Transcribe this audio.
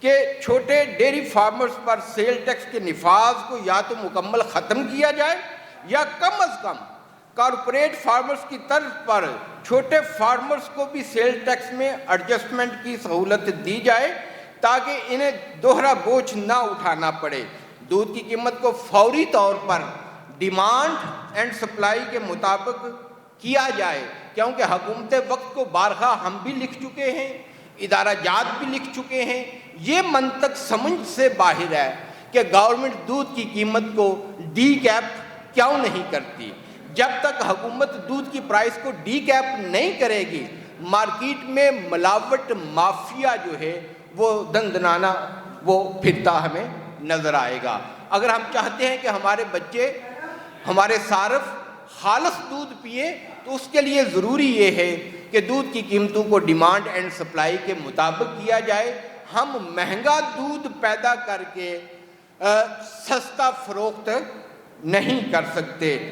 کہ چھوٹے dairy farmers پر cell tax کے نفاذ کو یا تو مکمل ختم کیا جائے یا کم از کم کارپوریٹ فارمرز کی طرز پر چھوٹے فارمرز کو بھی سیل ٹیکس میں ایڈجسٹمنٹ کی سہولت دی جائے تاکہ انہیں دوہرا بوجھ نہ اٹھانا پڑے۔ دودھ کی قیمت کو فوری طور پر ڈیمانڈ اینڈ سپلائی کے مطابق کیا جائے، کیونکہ حکومت وقت کو بارہا ہم بھی لکھ چکے ہیں، ادارہ جات بھی لکھ چکے ہیں، یہ منطق سمجھ سے باہر ہے کہ گورنمنٹ دودھ کی قیمت کو ڈی کیپ کیوں نہیں کرتی۔ جب تک حکومت دودھ کی پرائس کو ڈی کیپ نہیں کرے گی، مارکیٹ میں ملاوٹ مافیا جو ہے وہ دندنانا وہ پھرتا ہمیں نظر آئے گا۔ اگر ہم چاہتے ہیں کہ ہمارے بچے، ہمارے صارف خالص دودھ پیے تو اس کے لیے ضروری یہ ہے کہ دودھ کی قیمتوں کو ڈیمانڈ اینڈ سپلائی کے مطابق کیا جائے۔ ہم مہنگا دودھ پیدا کر کے سستا فروخت نہیں کر سکتے۔